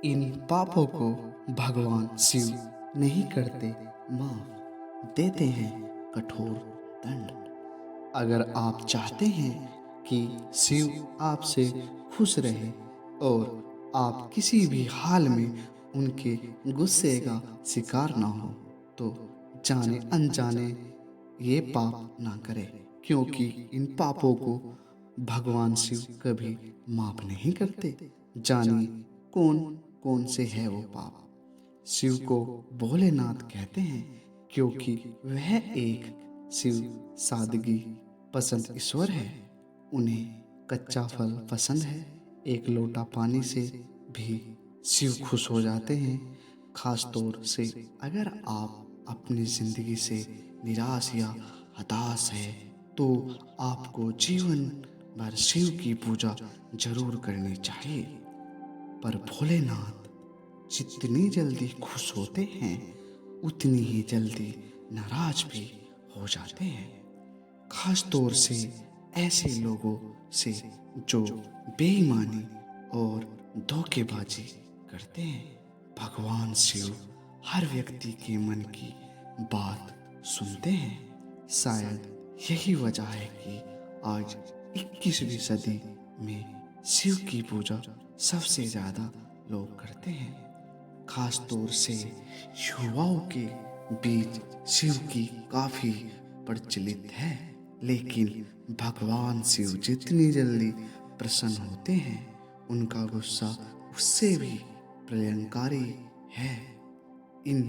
इन पापों को भगवान शिव नहीं करते माफ, देते हैं कठोर दंड। अगर आप चाहते हैं कि शिव आपसे खुश रहे और आप किसी भी हाल में उनके गुस्से का शिकार ना हो, तो जाने अनजाने ये पाप ना करें, क्योंकि इन पापों को भगवान शिव कभी माफ नहीं करते। जानिए कौन कौन से है वो पाप। शिव को भोलेनाथ कहते हैं क्योंकि वह एक शिव सादगी पसंद ईश्वर है। उन्हें कच्चा फल पसंद है। एक लोटा पानी से भी शिव खुश हो जाते हैं। खास तौर से अगर आप अपनी जिंदगी से निराश या हताश है, तो आपको जीवन भर शिव की पूजा जरूर करनी चाहिए। पर भोलेनाथ जितनी जल्दी खुश होते हैं, उतनी ही जल्दी नाराज भी हो जाते हैं। खास तौर से ऐसे लोगों से जो बेईमानी और धोखेबाजी करते हैं। भगवान शिव हर व्यक्ति के मन की बात सुनते हैं। शायद यही वजह है कि आज 21वीं सदी में शिव की पूजा सबसे ज़्यादा लोग करते हैं। खास तौर से युवाओं के बीच शिव की काफी प्रचलित है। लेकिन भगवान शिव जितनी जल्दी प्रसन्न होते हैं, उनका गुस्सा उससे भी प्रलयंकारी है। इन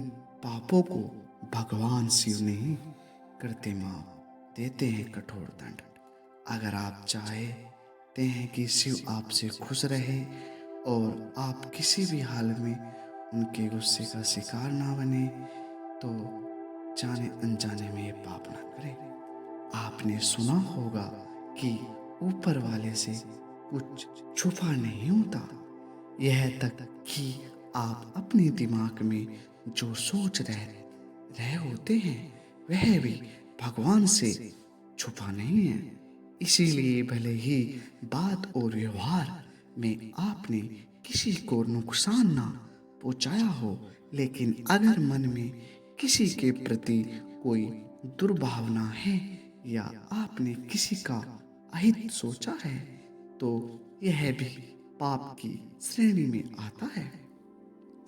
पापों को भगवान शिव नहीं करते माफ, देते हैं कठोर दंड। अगर आप चाहते हैं कि शिव आपसे खुश रहे और आप किसी भी हाल में उनके गुस्से का शिकार ना बने, तो जाने अनजाने में ये पाप ना करें। आपने सुना होगा कि ऊपर वाले से कुछ छुपा नहीं होता। यह तक कि आप अपने दिमाग में जो सोच रहे होते हैं, वह भी भगवान से छुपा नहीं है। इसीलिए भले ही बात और व्यवहार में आपने किसी को नुकसान ना पहुंचाया हो, लेकिन अगर मन में किसी के प्रति कोई दुर्भावना है या आपने किसी का अहित सोचा है, तो यह भी पाप की श्रेणी में आता है।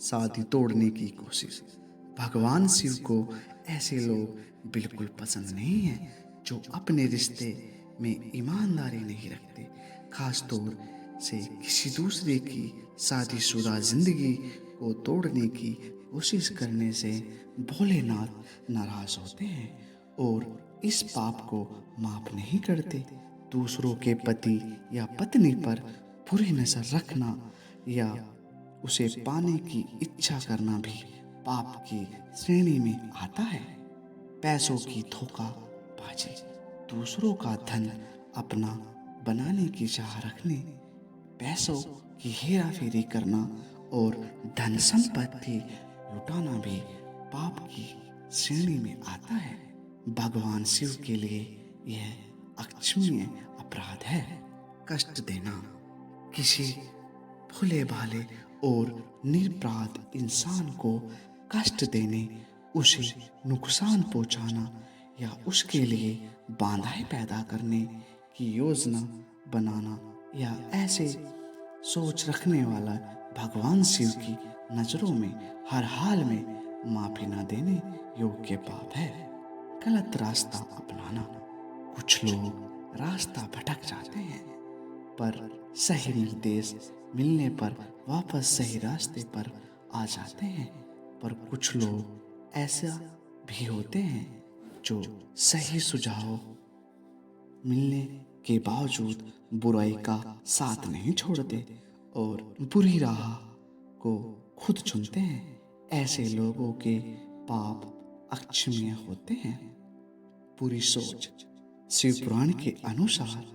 शादी तोड़ने की कोशिश। भगवान शिव को ऐसे लोग बिल्कुल पसंद नहीं हैं जो अपने रिश्ते में ईमानदारी नहीं रखते। खास तौर से किसी दूसरे की शादीशुदा जिंदगी को तोड़ने की कोशिश करने से भोलेनाथ नाराज होते हैं और इस पाप को माफ नहीं करते। दूसरों के पति या पत्नी पर बुरी नजर रखना या उसे पाने की इच्छा करना भी पाप की श्रेणी में आता है। पैसों की धोखाबाजी, दूसरों का धन अपना बनाने की चाह रखने, पैसों की हेरा फेरी करना और धन संपत्ति लुटाना भी पाप की श्रेणी में आता है। भगवान शिव के लिए यह अक्षम्य अपराध है। कष्ट देना, किसी भोले भाले और निर्पराध इंसान को कष्ट देने, उसे नुकसान पहुंचाना या उसके लिए बाधाएं पैदा करने की योजना बनाना या ऐसे सोच रखने वाला भगवान शिव की नजरों में हर हाल में माफी न देने योग्य पाप है। गलत रास्ता अपनाना। कुछ लोग रास्ता भटक जाते हैं, पर सही निर्देश मिलने पर वापस सही रास्ते पर आ जाते हैं। पर कुछ लोग ऐसा भी होते हैं जो सही सुझाव मिलने के बावजूद बुराई का साथ नहीं छोड़ते और बुरी राह को खुद चुनते हैं। ऐसे लोगों के पाप अक्षम्य होते हैं। पूरी सोच। शिव पुराण के अनुसार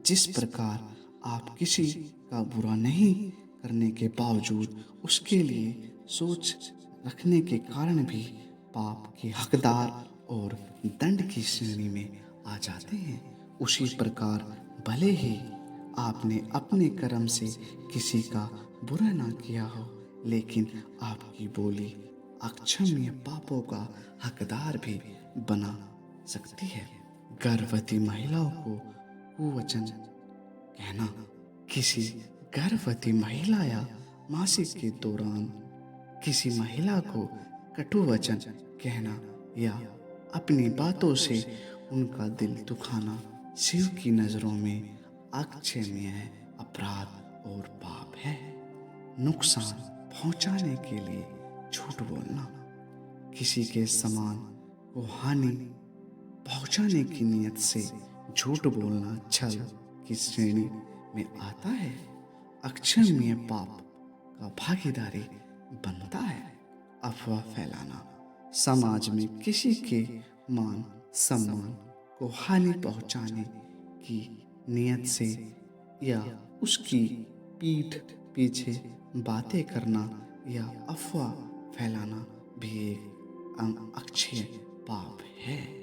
जिस प्रकार आप किसी का बुरा नहीं करने के बावजूद उसके लिए सोच रखने के कारण भी पाप के हकदार और दंड की श्रेणी में आ जाते हैं, उसी प्रकार भले ही आपने अपने कर्म से किसी का बुरा ना किया हो, लेकिन आपकी बोली अक्षम्य पापों का हकदार भी बना सकती है। गर्भवती महिलाओं को कुवचन कहना। किसी गर्भवती महिला या मासिक के दौरान किसी महिला को कटु वचन कहना या अपनी बातों से उनका दिल दुखाना शिव की नज़रों में अक्षम्य अपराध और पाप है। नुकसान पहुंचाने के लिए झूठ बोलना। किसी के सामान को हानि पहुंचाने की नीयत से झूठ बोलना छल की श्रेणी में आता है। अक्षम्य पाप का भागीदारी बनता है। अफवाह फैलाना। समाज में किसी के मान सम्मान को हानि पहुंचाने की नीयत से या उसकी पीठ पीछे बातें करना या अफवाह फैलाना भी एक अक्षय पाप है।